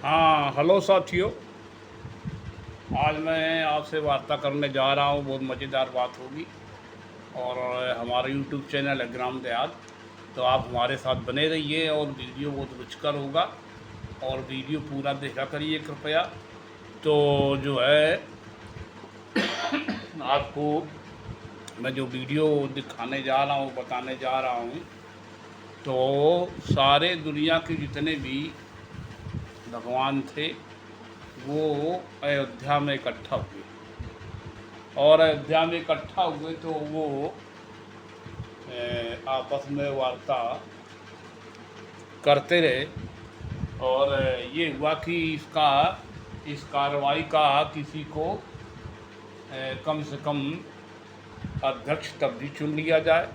हाँ, हेलो साथियों। आज मैं आपसे वार्ता करने जा रहा हूँ, बहुत मज़ेदार बात होगी। और हमारा यूट्यूब चैनल है ग्राम दयाल, तो आप हमारे साथ बने रहिए और वीडियो बहुत रुचिकर होगा। और वीडियो पूरा देखा करिए कृपया। तो जो है आपको मैं जो वीडियो दिखाने जा रहा हूँ, बताने जा रहा हूँ, तो सारे दुनिया के जितने भी भगवान थे वो अयोध्या में इकट्ठा हुए। और अयोध्या में इकट्ठा हुए तो वो आपस में वार्ता करते रहे। और ये हुआ कि इस कार्रवाई का किसी को कम से कम अध्यक्ष तब भी चुन लिया जाए,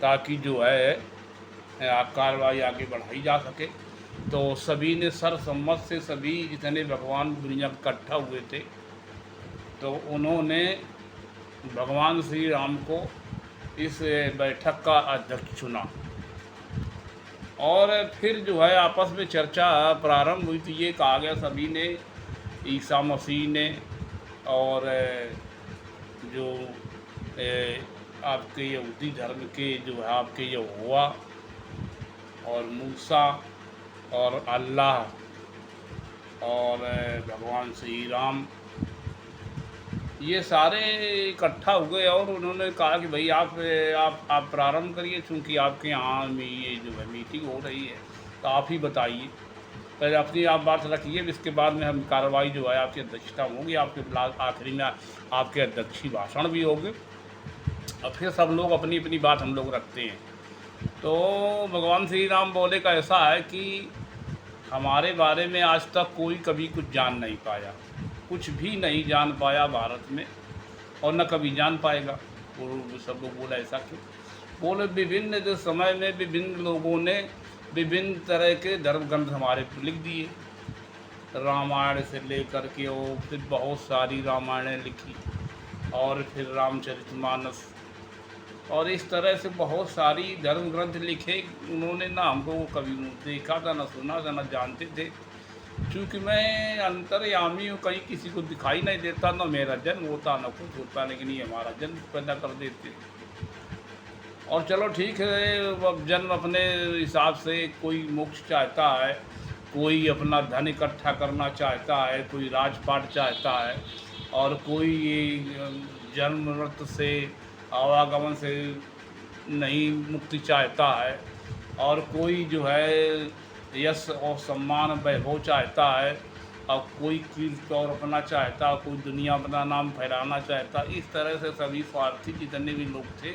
ताकि जो है कार्रवाई आगे बढ़ाई जा सके। तो सभी ने सर्वसम्मत से, सभी जितने भगवान दुनिया में इकट्ठा हुए थे, तो उन्होंने भगवान श्री राम को इस बैठक का अध्यक्ष चुना। और फिर जो है आपस में चर्चा प्रारंभ हुई। तो ये कहा गया सभी ने, ईसा मसीह ने, और जो आपके यहूदी धर्म के जो है आपके यहोवा और मूसा और अल्लाह और भगवान श्री राम, ये सारे इकट्ठा हुए। और उन्होंने कहा कि भाई आप प्रारंभ करिए, चूँकि आपके यहाँ में ये जो है मीटिंग हो रही है, तो आप ही बताइए। पहले अपनी आप बात रखिए, इसके बाद में हम कार्रवाई जो है आपकी अध्यक्षता होगी, आपके आखिरी में आपके अध्यक्षीय भाषण भी होंगे, और फिर सब लोग अपनी अपनी बात हम लोग रखते हैं। तो भगवान श्री राम बोले का ऐसा है कि हमारे बारे में आज तक कोई कभी कुछ जान नहीं पाया, कुछ भी नहीं जान पाया भारत में, और न कभी जान पाएगा। वो सब लोग बोला ऐसा क्यों? बोले विभिन्न जो समय में विभिन्न लोगों ने विभिन्न तरह के धर्म ग्रंथ हमारे पर लिख दिए, रामायण से लेकर के, वो फिर बहुत सारी रामायणें लिखी, और फिर रामचरितमानस, और इस तरह से बहुत सारी धर्म ग्रंथ लिखे उन्होंने। ना हमको कभी देखा था, ना सुना था, ना जानते थे। चूँकि मैं अंतर्यामी हूँ, कहीं किसी को दिखाई नहीं देता, ना मेरा जन्म होता ना कुछ होता, लेकिन ये हमारा जन्म पैदा कर देते। और चलो ठीक है, अब जन्म अपने हिसाब से, कोई मोक्ष चाहता है, कोई अपना धन इकट्ठा करना चाहता है, कोई राजपाट चाहता है, और कोई जन्म मृत्यु से, आवागमन से नहीं मुक्ति चाहता है, और कोई जो है यश और सम्मान वैभव चाहता है, और कोई कीर्ति और अपना चाहता है, कोई दुनिया अपना नाम फैलाना चाहता। इस तरह से सभी स्वार्थी जितने भी लोग थे,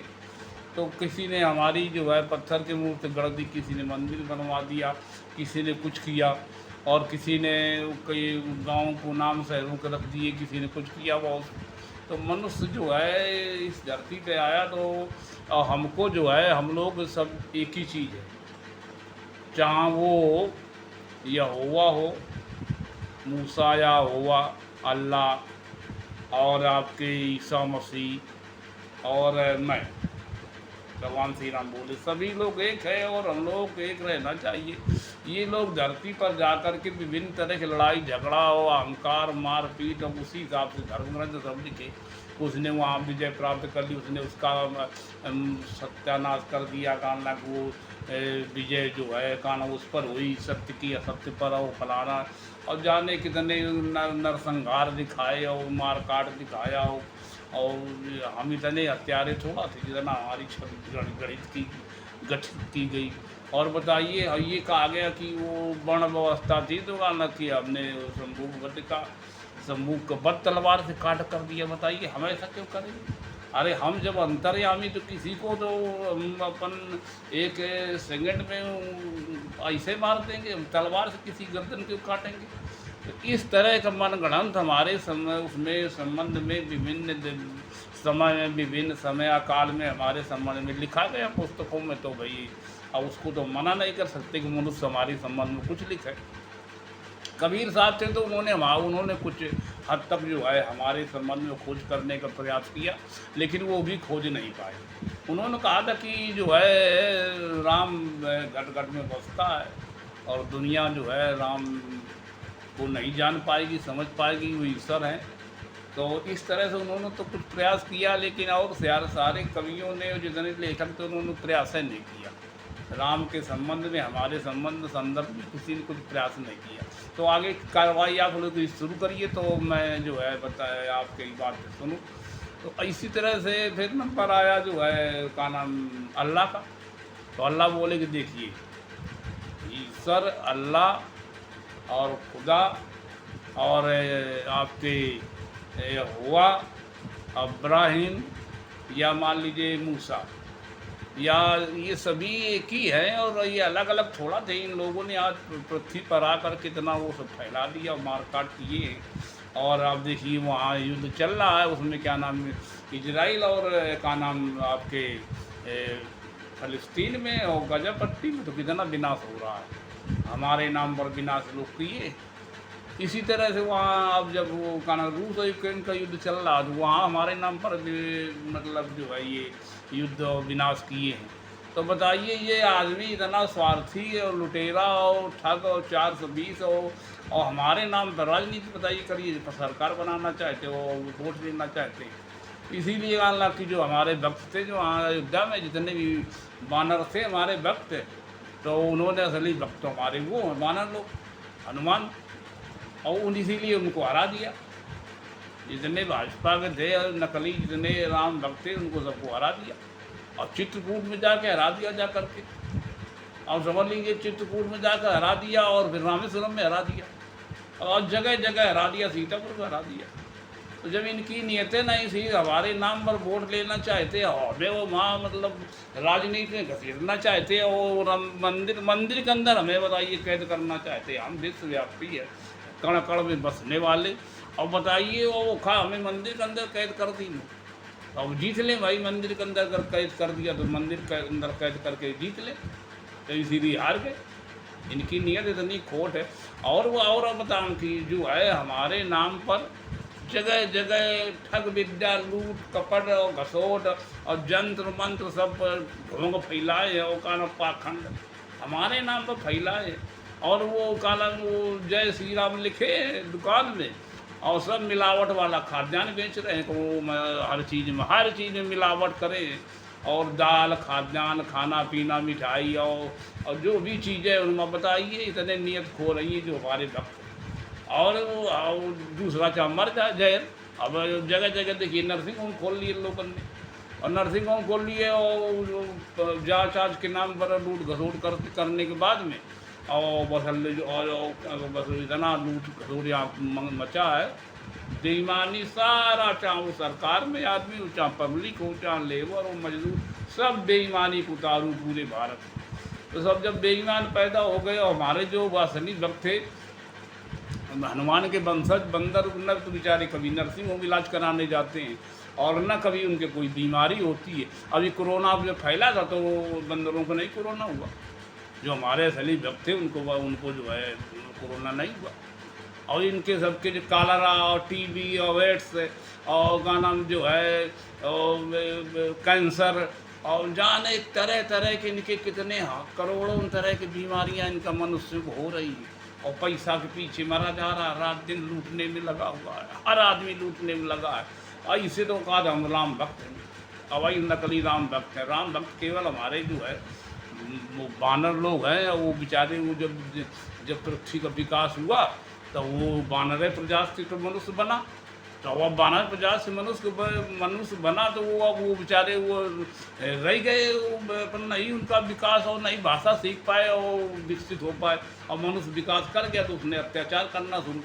तो किसी ने हमारी जो है पत्थर के मूर्ति गढ़ दी, किसी ने मंदिर बनवा दिया, किसी ने कुछ किया, और किसी ने कई गाँव को नाम शहरों के रख दिए, किसी ने कुछ किया बहुत। तो मनुष्य जो है इस धरती पे आया, तो हमको जो है, हम लोग सब एक ही चीज़ है, चाहे वो यहोवा हो, मूसा या यहोवा, अल्लाह, और आपके ईसा मसीह, और मैं, भगवान श्री राम बोले सभी लोग एक है, और हम लोग को एक रहना चाहिए। ये लोग धरती पर जाकर के विभिन्न तरह की लड़ाई झगड़ा और अहंकार मारपीट, और उसी हिसाब से धर्म ग्रंथ सब लिखे। उसने वहाँ विजय प्राप्त कर ली, उसने उसका सत्यानाश कर दिया, कहना वो विजय जो है कहना उस पर हुई, सत्य की असत्य पर, और फलाना, और जाने कितने नरसंहार दिखाए और मार काट दिखाया। और हम इतने हत्यारे थोड़ा थे जितना हमारी छवि गठित की गई। और बताइए, ये कहा गया कि वो वर्ण व्यवस्था थी, तो कहना कि हमने शंभू को बद तलवार से काट कर दिया। बताइए हम ऐसा क्यों करेंगे? अरे हम जब अंतर्यामी, तो किसी को तो हम अपन एक सेकंड में ऐसे मार देंगे, हम तलवार से किसी गर्दन क्यों काटेंगे? तो इस तरह का मनगढ़ंत हमारे समय उसमें संबंध में विभिन्न समय में, विभिन्न समय काल में हमारे संबंध में लिखा गया पुस्तकों में। तो भाई अब उसको तो मना नहीं कर सकते कि मनुष्य हमारे संबंध में कुछ लिखे। कबीर साहब थे, तो उन्होंने कुछ हद तक जो है हमारे संबंध में खोज करने का प्रयास किया, लेकिन वो भी खोज नहीं पाए। उन्होंने कहा था कि जो है राम घट घट में बसता है, और दुनिया जो है राम वो नहीं जान पाएगी, समझ पाएगी वो ईश्वर हैं। तो इस तरह से उन्होंने तो कुछ प्रयास किया, लेकिन और सारे कवियों ने, जितने लेखक थे, उन्होंने प्रयास नहीं किया। राम के संबंध में, हमारे संदर्भ में किसी ने कुछ प्रयास नहीं किया। तो आगे कार्रवाई आप लोग शुरू करिए, तो मैं जो है बताया आपकी बात सुनूँ। तो इसी तरह से फिर नंबर आया जो है का नाम अल्लाह का। तो अल्लाह बोले कि देखिए, ईश्वर, अल्लाह और खुदा और आपके हुआ, इब्राहिम, या मान लीजिए मूसा, या ये सभी एक ही है, और ये अलग अलग थोड़ा थे। इन लोगों ने आज पृथ्वी पर आकर कितना वो सब फैला दिया, मारकाट किए। और आप देखिए वहाँ युद्ध चल रहा है, उसमें क्या नाम है, इजराइल और क्या नाम आपके फ़लस्तीन में और गजा पट्टी में तो कितना विनाश हो रहा है। हमारे नाम पर विनाश लोग किए। इसी तरह से वहाँ अब जब वो क्या नाम रूस और यूक्रेन का युद्ध चल रहा, तो वहाँ हमारे नाम पर भी मतलब जो है ये युद्ध और विनाश किए हैं। तो बताइए, ये आदमी इतना स्वार्थी और लुटेरा और ठग और 420 और हमारे नाम पर राजनीति बताइए करिए, सरकार बनाना चाहते हो, वोट लेना चाहते हैं। इसीलिए अल्लाह की जो हमारे भक्त थे, जो अयोध्या में जितने भी बानर थे हमारे भक्त, तो उन्होंने असली भक्त हमारे वो हैं बानर लोग, हनुमान, और इसीलिए उनको हरा दिया। जितने भाजपा के थे और नकली जितने राम भक्त थे, उनको सबको हरा दिया। और चित्रकूट में जाके हरा दिया जा करके, और समझ लीजिए चित्रकूट में जाकर हरा दिया, और फिर रामेश्वरम में हरा दिया, और जगह जगह हरा दिया, सीतापुर में हरा दिया। तो जब इनकी नीयतें नहीं थी, हमारे नाम पर वोट लेना चाहते, हमें वो वहाँ मतलब राजनीति में घसीटना चाहते, और मंदिर के अंदर हमें बताइए कैद करना चाहते। हम विश्वव्यापी है, कण कण में बसने वाले, और बताइए वो हमें मंदिर के अंदर कैद कर दी। अब जीत लें भाई, मंदिर के अंदर अगर कैद कर दिया तो मंदिर के अंदर कैद करके जीत लें, तो इसीलिए हार गए। इनकी नीयत इतनी खोट है। और वो और बताऊँ कि जो है हमारे नाम पर जगह जगह ठग विद्या, लूट कपट और घसोट और जंत्र मंत्र सब ढोंग फैलाए, और का पाखंड हमारे नाम पर फैलाए। और वो काला वो जय श्री राम लिखे दुकान में, और सब मिलावट वाला खाद्यान्न बेच रहे हैं। वो हर चीज़ में मिलावट करें, और दाल, खाद्यान्न, खाना पीना, मिठाई और जो भी चीज़ें उनमें बताइए, इतने नियत खो रही है जो हमारे भक्त। और दूसरा चाहे मर जाए जहर। अब जगह जगह देखिए नर्सिंग होम खोल लिए लोगों ने, और नर्सिंग होम खोल लिए, और जाँच आज के नाम पर लूट घसोट करने के बाद में, और बस इतना लूट घसोट यहाँ मचा है, बेईमानी सारा, चाहे वो सरकार में आदमी हो, चाहे पब्लिक हो, चाहे लेबर हो, मजदूर, सब बेईमानी को उतारू पूरे भारत में। तो सब जब बेईमान पैदा हो गए, और हमारे जो असली भक्त थे हनुमान के वंशज बंदर, न तो बेचारे कभी नर्सिंग होम इलाज कराने जाते हैं, और न कभी उनके कोई बीमारी होती है। अभी कोरोना जब फैला था तो बंदरों को नहीं कोरोना हुआ, जो हमारे असली भक्त थे उनको जो है कोरोना नहीं हुआ। और इनके सबके जो कालरा और टीबी और एड्स और का नाम जो है कैंसर, और जाने तरह तरह के इनके कितने करोड़ों तरह की बीमारियां इनका मनुष्य को हो रही है, और पैसा के पीछे मरा जा रहा है, रात दिन लूटने में लगा हुआ है, हर आदमी लूटने में लगा है। और इसे तो कहा हम राम भक्त हैं, और वही नकली राम भक्त हैं। राम भक्त केवल हमारे जो है वो बानर लोग हैं, वो बेचारे वो जब पृथ्वी का विकास हुआ तो वो बानर प्रजाति तो मनुष्य बना, तो अब बानर प्रजाति से मनुष्य बना, तो वो बेचारे वो रह गए, पर नहीं उनका विकास और नहीं भाषा सीख पाए और विकसित हो पाए। और मनुष्य विकास कर गया तो उसने अत्याचार करना शुरू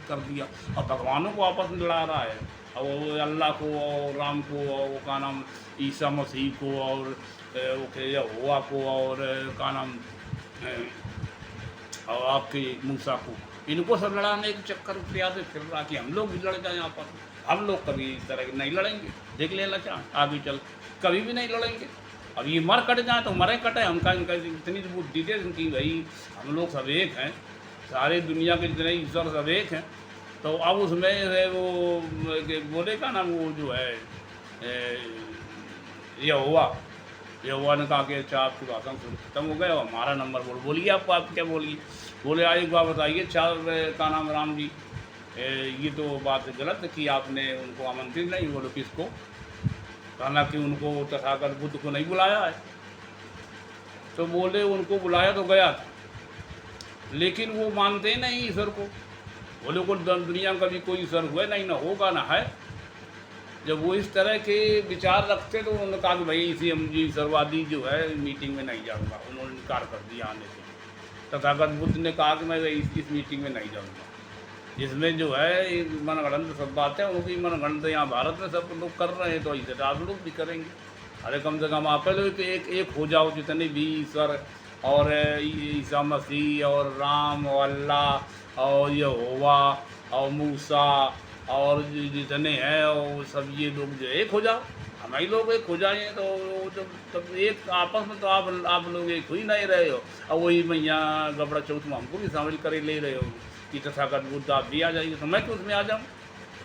कर दिया, और भगवानों को आपस में लड़ा रहा है, और अल्लाह को और राम को और वो का नाम ईसा मसीह को और हुआ को और का नाम और आपके मूसा को, इनको सब लड़ाने के चक्कर प्रयास से फिर रहा कि हम लोग भी लड़ जाएं आपस में। हम लोग कभी इस तरह के नहीं लड़ेंगे, देख लेना चाहें आगे चल कभी भी नहीं लड़ेंगे। अब ये मर कट जाए तो मरे कटे, हमका इनका इतनी बुद्धि है इनकी, भाई हम लोग सब एक हैं, सारे दुनिया के जितने ईश्वर सब एक हैं। तो अब उसमें वो बोले का ना वो जो है यहोवा ने कहा कि अच्छा आपकी भाषण खत्म हो गए और हमारा नंबर बोलिए आप क्या बोलिए। बोले एक बात बताइए चार का नाम राम जी, ये तो बात गलत है कि आपने उनको आमंत्रित नहीं। बोलो किसको? कहना कि उनको तथागत बुद्ध को नहीं बुलाया है। तो बोले उनको बुलाया तो गया था, लेकिन वो मानते नहीं ईश्वर को। बोले को दुनिया में कभी कोई ईश्वर हुआ नहीं, ना होगा ना है। जब वो इस तरह के विचार रखते तो उन्होंने कहा कि भाई इसी हम जी ईश्वरवादी जो है मीटिंग में नहीं जाऊँगा। उन्होंने इनकार कर दिया आने से। तथागत बुद्ध ने कहा कि मैं इस मीटिंग में नहीं जाऊँगा, जिसमें जो है मनगढ़ंत सब बातें उनकी मनगढ़ंत यहाँ भारत में सब लोग कर रहे हैं, तो ऐसे तो आप लोग भी करेंगे। अरे कम से कम आप लोग एक हो जाओ, जितने भी ईश्वर और ईसा मसीह और राम और अल्लाह और यहोवा और मूसा और जितने हैं और सब ये लोग जो एक हो जाओ, हम ही लोग एक हो जाए तो जब तब एक आपस में तो आप लोग एक हो ही नहीं रहे हो। और वही मैया गबड़ा चौथ में हमको भी शामिल करे ले रहे हो कि तथागत बुद्ध आप भी आ जाइए, तो मैं तो उसमें आ जाऊँ।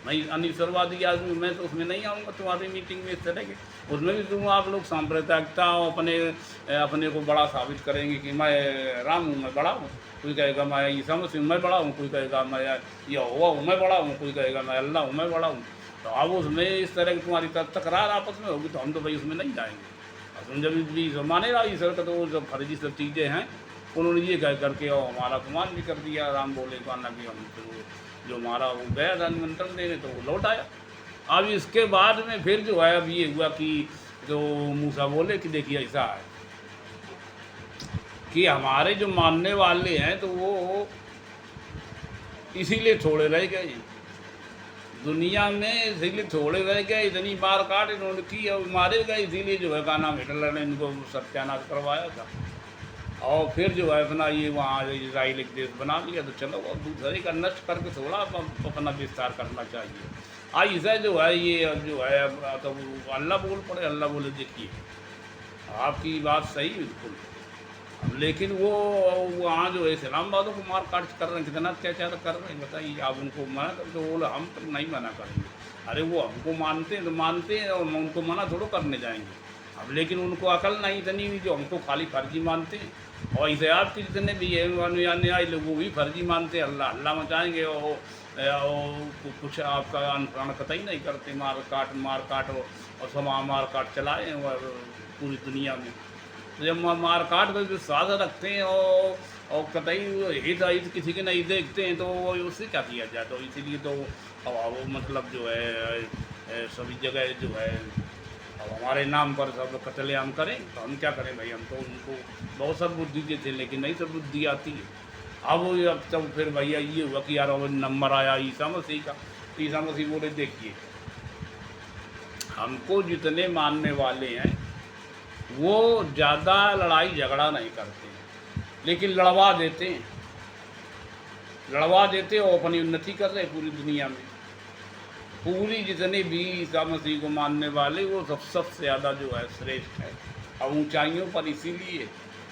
मैं अनिश्वरवादी आदमी, मैं तो उसमें नहीं आऊँगा तुम्हारी मीटिंग में इस तरह के। उसमें भी तुम आप लोग सांप्रदायिकता अपने को बड़ा साबित करेंगे कि मैं राम हूँ, मैं बड़ा हूँ। कोई कहेगा मैं ईसा मसीह मैं बड़ा हूँ, कोई कहेगा मैं यहोवा हूँ मैं बड़ा हूँ, कोई कहेगा मैं अल्लाह हूँ मैं बड़ा हूँ। तो अब उसमें इस तरह की तुम्हारी तकरार आपस में होगी, तो हम तो भाई उसमें नहीं जाएंगे। और तुम जब भी माने रहा ईश्वर का, तो वो जो फर्जी सब चीज़ें हैं उन्होंने ये कह करके और हमारा अपमान भी कर दिया। राम बोले तो आना कि हम तो जो हमारा वो गया था निमंत्रण देने, तो वो लौट आया। अब इसके बाद में फिर जो है अब ये हुआ कि जो मूसा बोले कि देखिए ऐसा है कि हमारे जो मानने वाले हैं तो वो इसीलिए थोड़े रह गए दुनिया में, इसीलिए थोड़े रह गए। इतनी मार काट इन्होंने की और मारे गए, इसीलिए जो है का नाम हिटलर ने इनको सत्यानाश करवाया था। और फिर जो है अपना ये वहाँ इजराइल एक देश बना लिया, तो चलो अब दूसरे का नष्ट करके थोड़ा अपना विस्तार करना चाहिए। ऐसा जो है ये जो है तो अल्लाह बोल पड़े, अल्लाह बोले देखिए आपकी बात सही बिल्कुल, लेकिन वो वहाँ जो है इस्लामाबादों को मार काट कर रहे हैं, कितना अत्याचार कर रहे हैं बताइए। आप उनको मना कर तो बोले हम तो नहीं मना करेंगे। अरे वो हमको मानते हैं तो मानते हैं, और उनको मना थोड़ा करने जाएंगे। अब लेकिन उनको अकल नहीं इतनी हुई जो हमको खाली फर्जी मानते हैं। और इसे आपके जितने भी है अनुयायी लोग वो भी फर्जी मानते हैं, अल्लाह अल्लाह मचाएँगे और कुछ आपका अनुसरण कतई नहीं करते। मार काट और समा मार काट चलाए और पूरी दुनिया में। तो जब मार काट कर विश्वास रखते हैं और कतई हित अहित किसी के नहीं देखते हैं, तो उससे क्या किया जाए। तो इसीलिए तो वो मतलब जो है सभी जगह जो है अब हमारे नाम पर सब कत्लेआम करें, तो हम क्या करें भाई। हम तो उनको बहुत सब बुद्धि देते लेकिन नहीं सब बुद्धि आती है। अब तब फिर भैया ये हुआ कि यार अब नंबर आया ईसा मसीह का। ईसा मसीह बोले देखिए हमको जितने मानने वाले हैं वो ज़्यादा लड़ाई झगड़ा नहीं करते, लेकिन लड़वा देते और अपनी उन्नति कर रहे पूरी दुनिया में। पूरी जितने भी ईसा मसीह को मानने वाले वो सबसे ज़्यादा जो है श्रेष्ठ है और ऊंचाइयों पर इसीलिए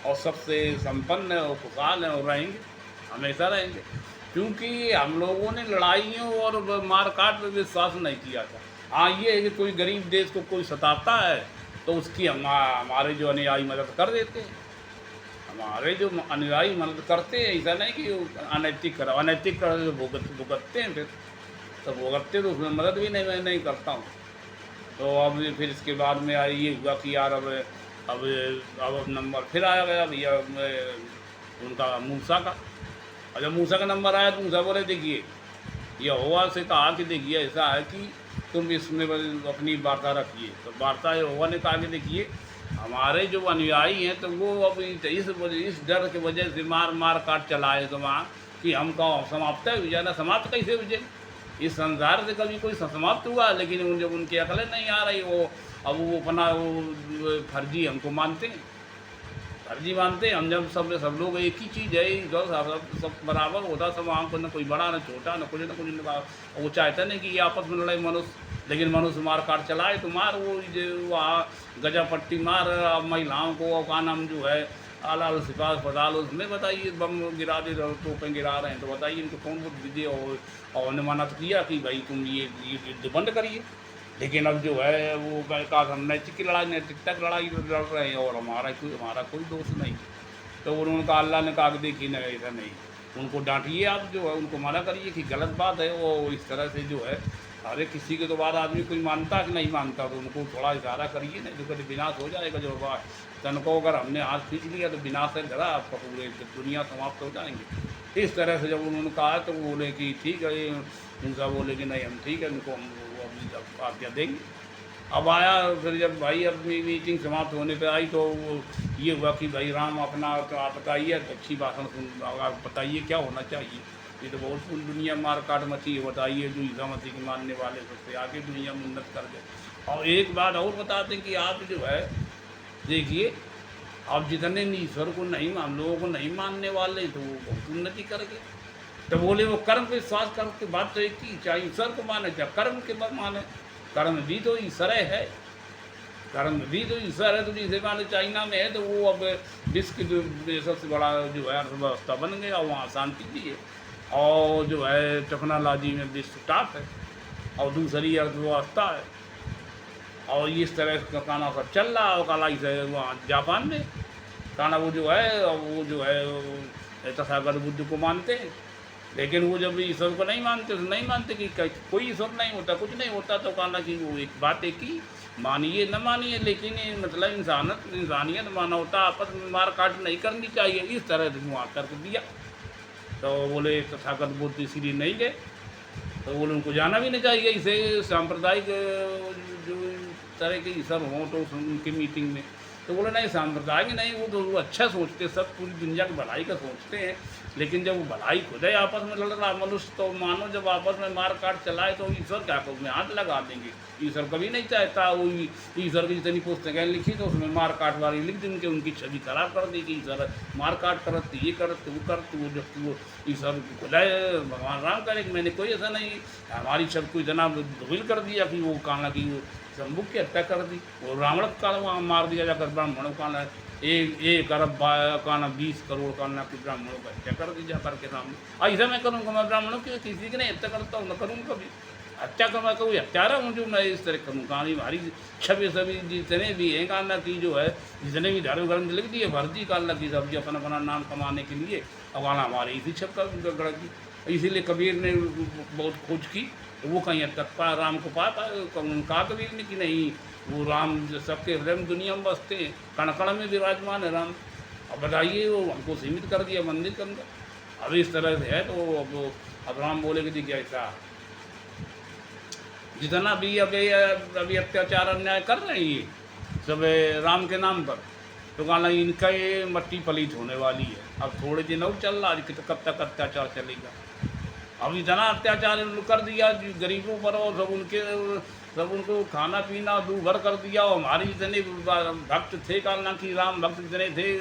और सबसे संपन्न और खुशहाल हैं और रहेंगे, हमेशा रहेंगे। क्योंकि हम लोगों ने लड़ाइयों और मारकाट पर विश्वास नहीं किया था। हाँ ये है कि कोई गरीब देश को कोई सताता है तो उसकी हमारे जो अनुयायी मदद कर देते हैं। हमारे जो अनुयायी मदद करते हैं, ऐसा नहीं कि अनैतिक कर भुगतते हैं। फिर तो भुगतते तो उसमें मदद भी नहीं मैं नहीं करता हूँ। तो अब फिर इसके बाद में ये हुआ कि यार अब नंबर फिर आया गया भैया उनका मूसा का। और जब मूसा का नंबर आया तो मूसा बोले देखिए यहोवा से कहा कि देखिए ऐसा है कि तुम इसमें अपनी वार्ता रखिए। तो वार्ता यहोवा ने कहा कि देखिए हमारे जो अनुयायी हैं तो वो अब इस डर की वजह से मार काट चलाए तो वहाँ कि हम कहो समाप्त है जाना, समाप्त कैसे हुए। इस संसार से कभी कोई समाप्त हुआ, लेकिन जब उनकी अकलें नहीं आ रही वो अब वो अपना वो फर्जी हमको मानते हैं, फर्जी मानते हैं। हम जब सब लोग एक ही चीज़ है, जो सब बराबर होता, सब वहाँ को न कोई बड़ा न छोटा न कुछ वो चाहते नहीं कि ये आपस में लड़ाई मनुष्य, लेकिन मनुष्य मार काट चलाए तो मार वो जो वहाँ गजा पट्टी मार महिलाओं को का नाम जो है आलाल सिपाह अस्पताल उसमें बताइए बम गिरा दे तोपें गिरा रहे हैं। तो बताइए इनको कौन बुद्धि दे। और उन्हें मना तो किया कि भाई तुम ये युद्ध बंद करिए, लेकिन अब जो है वो कहा हम नैतिक की लड़ाई नैतिकता की लड़ाई लड़ रहे हैं और हमारा कोई दोष नहीं। तो उन्होंने कहा अल्लाह ने कहा कि देखिए नहीं ऐसा नहीं, उनको डांटिए, आप जो है उनको मना करिए कि गलत बात है। वो इस तरह से जो है अरे किसी के तो बाद आदमी कोई मानता कि नहीं मानता, तो उनको थोड़ा इशारा करिए, नहीं तो कभी विनाश हो जाएगा। जो तन को अगर हमने हाथ खींच लिया तो विनाश है घरा आपका, पूरे दुनिया समाप्त हो जाएंगे। इस तरह से जब उन्होंने कहा तो वो बोले कि ठीक है, उनका बोले कि नहीं हम ठीक है, उनको हम अभी आज्ञा देंगे। अब आया फिर जब भाई अपनी मीटिंग समाप्त होने पे आई तो वो ये हुआ कि भाई राम अपना तो आप बताइए, अच्छी भाषण सुन, आप बताइए क्या होना चाहिए। ये तो बहुत दुनिया मार काट मची है, बताइए जो ईसा मसीह के मानने वाले सबसे आगे दुनिया में उन्नत कर गए। और एक बात और बताते हैं कि आप जो है देखिए, आप जितने ईश्वर को नहीं मान, लोगों को नहीं मानने वाले तो वो बहुत उन्नति कर गए। तो बोले वो कर्म पे विश्वास कर्म की बात तो एक ही, चाहे ईश्वर को माने चाहे कर्म के बाद माने, कर्म भी तो ईश्वर है, कर्म भी तो ईश्वर है। तो जिसे माने चाइना में है तो वो अब विश्व की सबसे बड़ा जो है अर्थव्यवस्था बन गया, वहाँ शांति भी है, और जो है टेक्नोलॉजी में विश्व टॉप है, और दूसरी अर्थव्यवस्था है। और इस तरह का खाना सब चल रहा है। काला इसे वहाँ जापान में खाना वो जो है तथागत बुद्ध को मानते हैं, लेकिन वो जब ईश्वर को नहीं मानते तो नहीं मानते कि कोई ईश्वर नहीं होता, कुछ नहीं होता। तो कहना कि वो एक बात है कि मानिए न मानिए, लेकिन मतलब इंसानियत मानवता आपस में मार काट नहीं करनी चाहिए, इस तरह से वहाँ कर दिया। तो बोले तथागत बुद्ध इसीलिए नहीं गए, तो बोले उनको जाना भी नहीं चाहिए। इसे सांप्रदायिक जो तरह के ईश्वर हों तो उनकी मीटिंग में, तो बोले नहीं सांप्रदायिक नहीं, वो तो वो अच्छा सोचते, सब पूरी दुनिया की भलाई का सोचते हैं, लेकिन जब वो भलाई खुद है आपस में लड़ रहा मनुष्य, तो मानो जब आपस में मार काट चलाए तो ईश्वर क्या को उसमें हाथ लगा देंगे। ईश्वर कभी नहीं चाहता, वो ईश्वर की जितनी पुस्तकें लिखी तो उसमें मार काट वाली लिख दी, उनके उनकी छवि खराब कर दी कि ईश्वर मार काट करते, ये करते वो करते। वो जब वो ईश्वर खुदा भगवान राम करे कि मैंने कोई ऐसा नहीं, हमारी छवि को इतना धुल कर दिया कि वो कहना कि वो शंभु की हत्या कर दी, वो रावण का वहाँ मार दिया जाकर ब्राह्मणों का एक अरब का 20 करोड़ का ना कि ब्राह्मणों को हत्या कर दी जाकर के सामने। ऐसा मैं करूँगा, मैं ब्राह्मणों की किसी की नहीं हत्या करता हूँ, न करूँगा कभी हत्या कर, मैं कोई हत्यारा हूँ जो मैं इस तरह करूँ। कहानी हमारी छवि सभी जितने भी हैं काना की जो है, जितने भी धर्म ग्रंथ लिख दिए भर्जी काला की सब्जी अपना अपना नाम कमाने के लिए, अब गाना हमारे इसी छप कर गढ़ की। इसीलिए कबीर ने बहुत खोज की, तो वो कहीं तक पा राम को पाता, कहा कबीर ने कि नहीं वो राम जो सबके हृदय में दुनिया में बसते हैं, कण कण में विराजमान है राम। अब बताइए वो हमको सीमित कर दिया मंदिर के अंदर। अब इस तरह से है तो अब राम बोले कि देखिए ऐसा जितना भी अभी अत्याचार अन्याय कर रहे हैं ये सब राम के नाम पर, तो कहना इनका ये मट्टी पलीत होने वाली है। अब थोड़े दिन और चल रहा है, कब तक अत्याचार चलेगा। अब इतना अत्याचार कर दिया गरीबों पर, और सब उनको खाना पीना दूभर कर दिया। और हमारे जितने भक्त थे कालना की राम भक्त जितने थे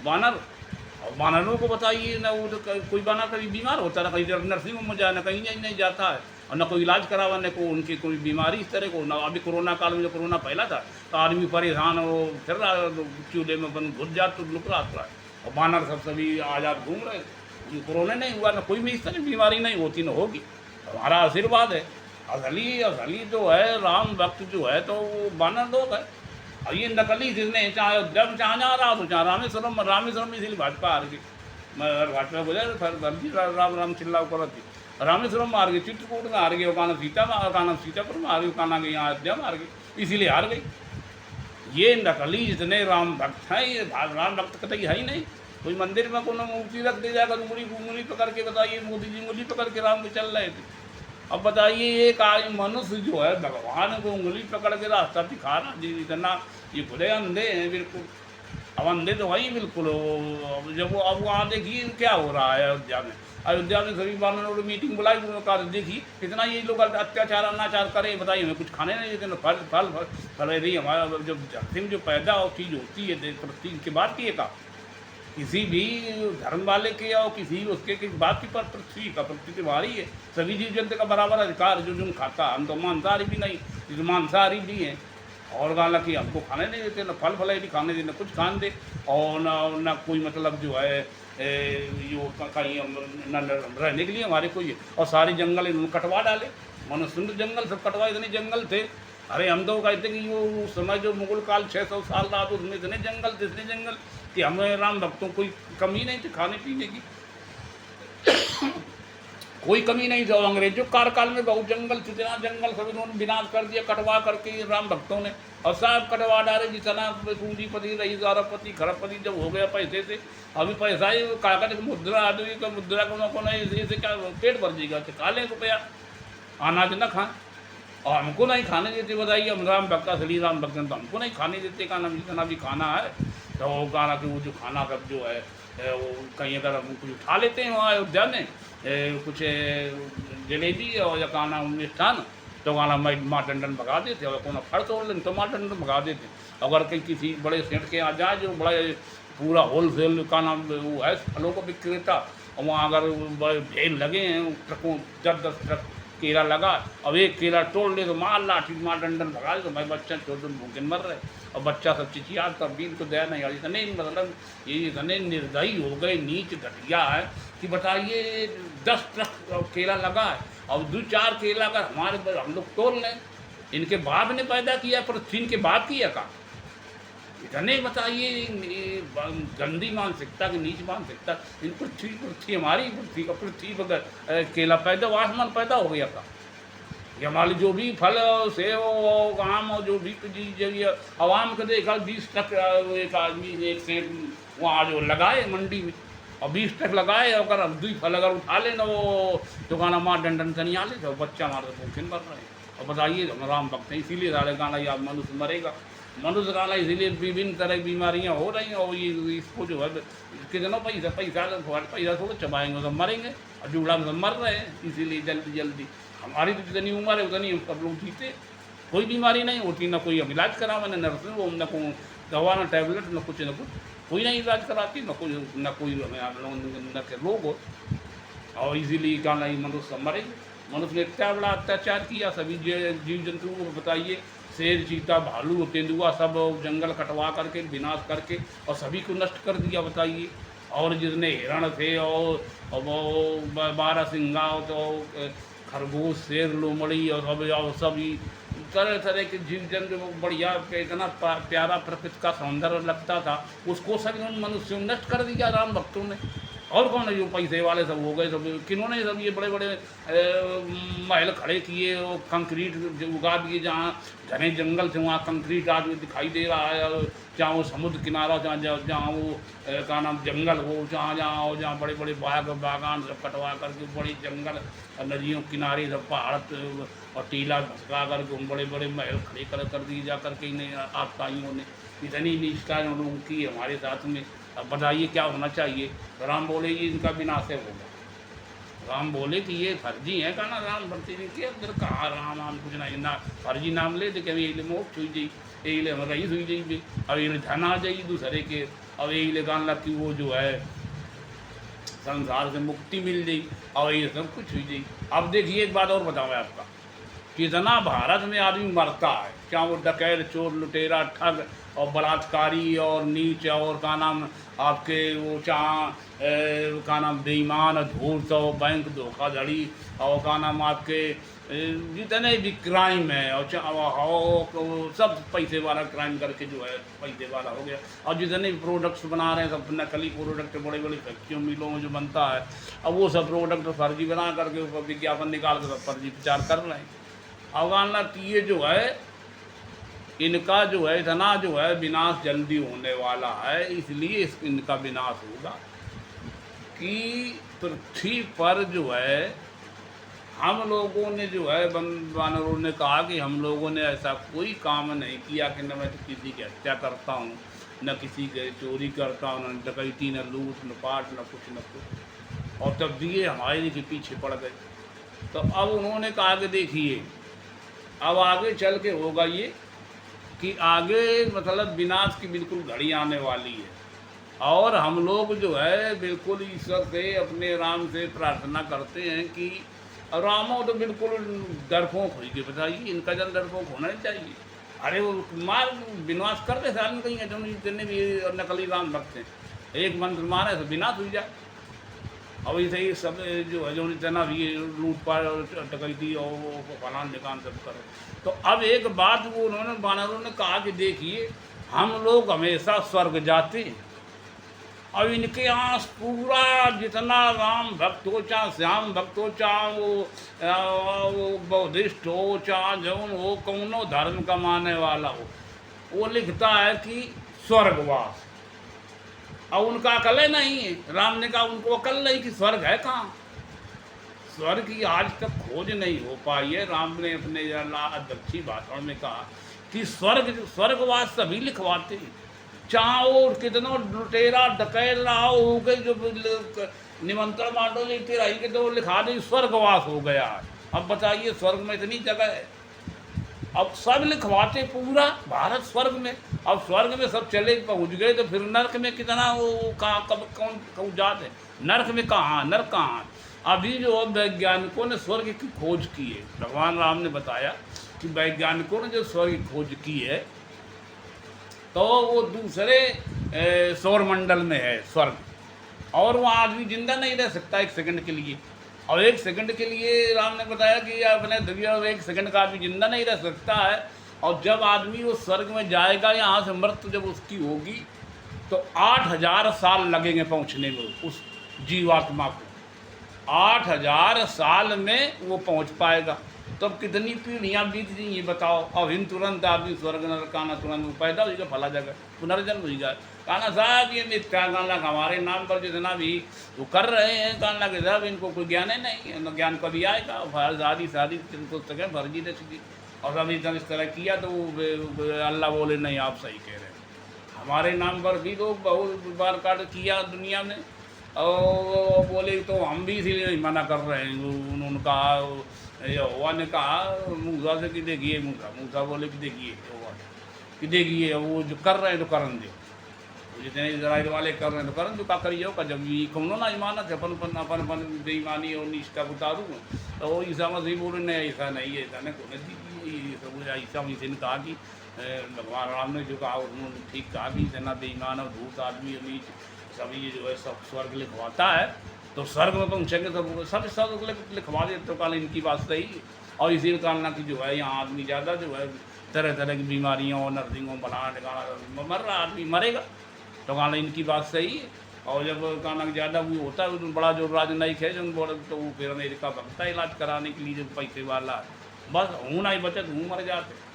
बानर, और बानरों को बताइए ना, वो तो कोई बानर कभी बीमार होता ना, कहीं नर्सिंग होम में जाए ना, कहीं नहीं जाता है, और ना कोई इलाज करावाने को उनकी कोई बीमारी इस तरह को ना। अभी कोरोना काल में जो कोरोना फैला था तो आदमी परेशान हो फिर रहा, चूल्हे में बंद घुस जात तो लुक रहा था, और बानर सब सभी आज़ाद घूम रहे। कोरोना नहीं हुआ ना, कोई भी इस तरह बीमारी नहीं होती ना होगी, हमारा आशीर्वाद है। असली जो है राम भक्त जो है तो वो बानर लोग है। और ये नकली जिसने चाहे जब जहाँ जा रहा तो चाहे रामेश्वरम इसीलिए भाजपा हार गई। मैं भाजपा गुजर राम चिल्ला कर थी, रामेश्वरम मार गई, चित्रकूट में हार गई, काना सीतापुर में हार गई, काना के यहाँ अयोध्या में हार गई, इसीलिए हार गई। ये नकली जितने राम भक्त हैं, ये राम भक्त कतई है ही नहीं। कोई मंदिर में कोनो मूर्ति रख दे जाकर उंगली पकड़ के, बताइए मोदी जी उंगली पकड़ के राम के चल रहे थे। अब बताइए एक मनुष्य जो है भगवान को उंगली पकड़ के रास्ता दिखा रहा जी, इतना ये खुले अंधे हैं बिल्कुल। अब अंधे तो वही बिल्कुल। जब वो अब वहाँ देखिए क्या हो रहा है अयोध्या में सभी बानरों ने मीटिंग बुलाई, उन्होंने कहा देखिए कितना ये लोग अत्याचार अनाचार करें, बताइए हमें कुछ खाने नहीं देते, फल नहीं। हमारा जब धरती में जो पैदा और चीज़ होती है पृथ्वी के बाद की का किसी भी धर्म वाले के या किसी उसके बात की पर पृथ्वी तुम्हारी है, सभी जीव जंतु का बराबर अधिकार। जो खाता, हम तो मांसाहारी भी नहीं, जो मांसाहारी भी हैं, और गाला कि हमको खाने नहीं देते, ना फल फल भी खाने दे, ना कुछ खाने दे, और ना कोई मतलब जो है यो कहीं न रहने के लिए हमारे कोई। और सारे जंगल इन्होंने कटवा डाले, मनुष्य जंगल सब कटवा, इतने जंगल थे। अरे हम तो कहते कि वो समय जो मुगल काल 600 साल रहा तो उसमें इतने जंगल थे, इतने जंगल कि हमें राम भक्तों कोई कमी नहीं थी खाने पीने की, कोई कमी नहीं थी। और अंग्रेजों कार्यकाल में बहुत जंगल, जितना जंगल सब इन्होंने विनाश कर दिया, कटवा करके राम भक्तों ने, और सब कटवा डाले। जितना पूंजीपति रही, अरबपति खरबपति जब हो गया पैसे से, अभी पैसा ही कागज की मुद्रा, आदमी का मुद्रा को नहीं, इससे क्या पेट भर जाएगा? खा लें रुपया, अनाज न खाएं, और हमको नहीं खाने देते। बताइए, हम राम भक्त, श्री राम भक्त, तो हमको नहीं खाने देते। का नाम जितना भी खाना है, तो वो गाना कि वो जो खाना का जो है वो कहीं अगर हम कुछ उठा लेते हैं वहाँ अयोध्या में, कुछ जलेबी और या गाना मिष्ठान, तो गाना माँ डंडन भगा देते। और कोना फड़ तोड़ लें तो माँ डंडन भगा देते। अगर कहीं किसी बड़े सेठ के यहाँ जाए, जो बड़े पूरा होल सेल का नाम वो है फलों को विक्रेता, और वहाँ अगर ढेर लगे हैं ट्रकों, 10-10 ट्रक केला लगा, अब एक केला तोड़ ले तो मार लाठी मार डंडन भगा दे, तो भाई बच्चा छोटे भूखे मर रहे, और बच्चा सब चिचिया, तब भी इनको दया नहीं आ रही। इतने मतलब ये इतने निर्दयी हो गए, नीच घटिया है कि बताइए 10 ट्रक केला लगा है, और 2-4 केला अगर हमारे हम लोग तोड़ लें, इनके बाप ने पैदा किया, पृथ्वी के बाप किया का? इतने बताइए गंदी मानसिकता की, नीच मानसिकता। इन पृथ्वी हमारी पृथ्वी पर केला पैदा, आसमान पैदा हो गया था। ये हमारे जो भी फल सेब आम और जो भी चीज, आवाम को देखा 20 ट्रक एक आदमी एक सेठ वहाँ जो लगाए मंडी में, और 20 ट्रक लगाए, अगर अब 2 फल अगर उठा लेना वो दुकाना मार डंडन कहीं आ ले, तो बच्चा मार भूखे मर रहे हैं। और बताइए हम राम भक्त हैं, इसीलिए सारे गाना या मनुष्य मरेगा, मनुष्य गाना, इसीलिए विभिन्न तरह की बीमारियाँ हो रही हैं। और ये इसको जो है कितना पैसा थोड़ा चबाएंगे तो मरेंगे, और जुड़ा में तो मर रहे हैं। इसीलिए जल्दी जल्दी हमारी तो जितनी उम्र है उतनी सब लोग जीते, कोई बीमारी नहीं होती, ना कोई हम इलाज करावा, न नर्सिंग होम, न कोई दवा, न टैबलेट, न कुछ, कोई नहीं इलाज कराती, न कोई न रोग हो। और इसीलिए क्या नहीं मनुष्य मरेंगे। मनुष्य ने इतना बड़ा अत्याचार किया, सभी जीव जंतुओं को बताइए, शेर, चीता, भालू, तेंदुआ, सब जंगल कटवा करके विनाश करके और सभी को नष्ट कर दिया। बताइए, और जितने हिरण थे और वो 12 सिंगा, तो खरगोश, शेर, लोमड़ी, और सभी तरह तरह के जीव जंतु बढ़िया, इतना प्यारा प्रकृति का सौंदर्य लगता था, उसको सब मनुष्य नष्ट कर दिया राम भक्तों ने। और कौन है? जो पैसे वाले सब हो गए, सब किन्होंने सब ये बड़े बड़े महल खड़े किए, और कंक्रीट उगा दिए, जहाँ घने जंगल थे वहाँ कंक्रीट आज भी दिखाई दे रहा है। जहाँ वो समुद्र किनारा, जहाँ वो का नाम जंगल हो, जहाँ बड़े बड़े बागान सब कटवा करके बड़े जंगल, नदियों किनारे सब पहाड़ और टीला भसका करके बड़े बड़े महल खड़े कर दिए जा करके इन्हें आपताइयों ने। इतनी निष्ठा लोगों की हमारे साथ में। अब बताइए क्या होना चाहिए? तो राम बोले ये इनका विनाश होगा। राम बोले कि ये फर्जी है का ना, राम भक्ति के अंदर कहा राम कुछ नहीं ना, फर्जी नाम ले तो कभी ये मोक्ष हुई जाई, ये हम रईस हुई जाइए, और ये धन आ जाइए दूसरे के, और ये गान लग कि वो जो है संसार से मुक्ति मिल जाई, और ये सब कुछ हुई जाई। अब देखिए एक बात और बताऊँ आपका, कितना भारत में आदमी मरता है, क्या वो डकैत, चोर, लुटेरा, ठग और बलात्कारी और नीच, और का नाम आपके वो का नाम बेईमान, धूर्त और बैंक धोखाधड़ी, और का नाम आपके जितने भी क्राइम है, और सब पैसे वाला क्राइम करके जो है पैसे वाला हो गया। और जितने भी प्रोडक्ट्स बना रहे हैं सब नकली प्रोडक्ट, बड़े बड़े फैक्ट्रियों मिलों में जो बनता है, अब वो सब प्रोडक्ट फर्जी बना करके विज्ञापन निकाल कर सब फर्जी प्रचार कर रहे हैं। अवगाना ये जो है इनका जो है इतना जो है विनाश जल्दी होने वाला है, इसलिए इनका विनाश होगा कि पृथ्वी पर जो है हम लोगों ने जो है वानरों ने कहा कि हम लोगों ने ऐसा कोई काम नहीं किया कि न मैं तो किसी की हत्या करता हूँ, न किसी के चोरी करता हूँ, न डकैती, न लूट, न पाट, न कुछ, और तब भी ये हमारे के पीछे पड़ गए। तो अब उन्होंने कहा कि देखिए अब आगे चल के होगा ये कि आगे मतलब विनाश की बिल्कुल घड़ी आने वाली है, और हम लोग जो है बिल्कुल ईश्वर से, अपने राम से प्रार्थना करते हैं कि रामो तो बिल्कुल डरपोक होगी। बताइए इनका जन डरपोक होना नहीं चाहिए। अरे वो मार विनाश कर दे साल में कहीं है, जो जितने भी नकली राम भक्त हैं, एक मंत्र मारे तो विनाश हो जाए। अब ऐसे ही सब जो है जो जितना भी लूटपाट और डकैती और फलान निकान सब करे। तो अब एक बात वो उन्होंने वानरों ने कहा कि देखिए हम लोग हमेशा स्वर्ग जाते अब इनके यहाँ पूरा जितना राम भक्त हो, चाहे श्याम भक्त हो, चाहे वो बौद्धिस्ट हो, चाहे जौन हो, कौनो धर्म का मानने वाला हो, वो लिखता है कि स्वर्गवास। अब उनका अकल नहीं है। राम ने कहा उनको अकल नहीं कि स्वर्ग है कहाँ। स्वर्ग की आज तक खोज नहीं हो पाई है। राम ने अपने अध्यक्षी भाषण में कहा कि स्वर्गवास सभी लिखवाते हैं, चाहे वो कितना लुटेरा डकैत रहा हो गए, जो निमंत्रण मांडो लेते रहेंगे तो लिखा दे स्वर्गवास हो गया है। अब बताइए स्वर्ग में इतनी जगह है, अब सब लिखवाते पूरा भारत स्वर्ग में। अब स्वर्ग में सब चले पहुंच गए तो फिर नरक में कितना वो कहाँ कब कौन जाते हैं, नरक में कहाँ, नरक कहाँ। अभी जो वैज्ञानिकों ने स्वर्ग की खोज की है, भगवान राम ने बताया कि वैज्ञानिकों ने जो स्वर्ग की खोज की है तो वो दूसरे सौरमंडल में है स्वर्ग, और वहाँ आदमी जिंदा नहीं रह सकता 1 सेकंड के लिए। और 1 सेकंड के लिए राम ने बताया कि अपने दुनिया में 1 सेकंड का आदमी जिंदा नहीं रह सकता है। और जब आदमी वो स्वर्ग में जाएगा, यहाँ से मृत्यु जब उसकी होगी तो 8000 साल लगेंगे पहुँचने में उस जीवात्मा को। 8000 साल में वो पहुँच पाएगा। तो अब कितनी पीढ़ियाँ बीत गई ये बताओ। अब इन तुरंत आदमी स्वर्ग नरकाना तुरंत पैदा हो फला जगह पुनर्जन्म हो जाए। कहना साहब ये मिथ्या, कहना हमारे नाम पर जितना भी वो कर रहे हैं, कहना कि साहब इनको कोई ज्ञान है नहीं, न ज्ञान कभी आएगा। शादी पुस्तकें फर्जी दे चुकी और अभी जब इस तरह किया तो अल्लाह बोले नहीं आप सही कह रहे हैं। हमारे नाम पर भी लोग बहुत बार काट किया दुनिया में, और बोले तो हम भी इसीलिए मना कर रहे हैं। उन्होंने कहा, यहोवा ने कहा मूसा से कि देखिए, मूसा बोले कि देखिए यहोवा कि देखिए वो जो कर रहे हैं तो करन दे, जितने इजराइल वाले कर रहे हैं तो करन दो, का करिए का जब ये कौनो ना ईमानत है अपन बेईमानी और निष्ठा उतारू। तो ईसा मसीह बोले नहीं ऐसा नहीं है, ऐसा नहीं कोने दीजिए। सब ईसा मसीह ने कहा कि भगवान राम ने जो कहा उन्होंने ठीक कहा कि इतना बेईमान और धूत आदमी और नीच सभी जो है सब स्वर्ग लिखवाता है, तो स्वर्ग में पहुँचेंगे तो सब लिखवा दे। तो कल इनकी बात सही। और इसी कारण की जो है यहाँ आदमी ज़्यादा जो है तरह तरह की बीमारियों और नर्सिंगों बनाना ठिकाना मर रहा आदमी मरेगा। तो कहना इनकी बात सही है। और जब कहना ज़्यादा वो होता है तो बड़ा जो राजनयिक है जो बड़ा, तो वो फिर अमेरिका भगता है इलाज कराने के लिए, जो पैसे वाला है, बस हूँ ना ही बचत हूँ मर जाते।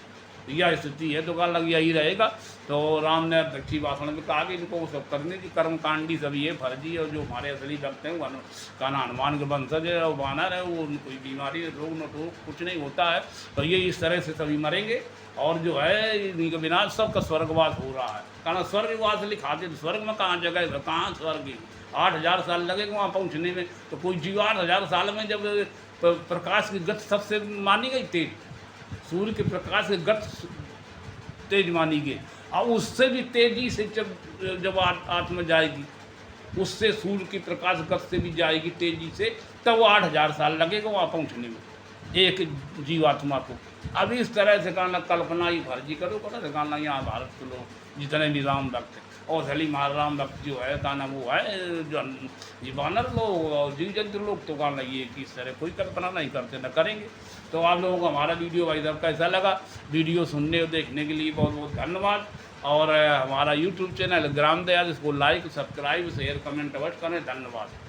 यह स्थिति है। तो कहा लग यही रहेगा। तो राम ने अध्यक्षी भाषण में कहा कि इनको वो सब करने की कर्मकांडी सभी है फर्जी, और जो हमारे असली भक्त हैं वो कहना हनुमान के वंशज है और वानर है, वो कोई बीमारी रोग न तो कुछ नहीं होता है। तो ये इस तरह से सभी मरेंगे और जो है इनके बिना सबका स्वर्गवास हो रहा है। कहना स्वर्गवास लिखाते तो स्वर्ग में कहाँ जगह है, कहाँ स्वर्ग है। 8000 साल लगेगा वहाँ पहुँचने में। तो कोई जीव 8000 साल में जब प्रकाश की गति सबसे मानी गई तेज, सूर्य के प्रकाश की गति तेज मानी गई, और उससे भी तेजी से जब आत्मा जाएगी, उससे सूर्य की प्रकाश गति से भी जाएगी तेजी से, तब वो 8000 साल लगेगा वहाँ पहुँचने में एक जीवात्मा को। अभी इस तरह से कहना कल्पना ही फर्जी करो कहना यहाँ भारत के लोग जितने भी राम भक्त और सली राम भक्त जो है कहना वो है जो ये वानर लोग और जीव जंतु लोग, तो कहना ये कि इस तरह कोई कल्पना नहीं करते न करेंगे। तो आप लोगों को हमारा वीडियो भाई साहब कैसा लगा, वीडियो सुनने और देखने के लिए बहुत बहुत धन्यवाद। और हमारा यूट्यूब चैनल ग्राम दयाल, इसको लाइक सब्सक्राइब शेयर कमेंट अवश्य करें। धन्यवाद।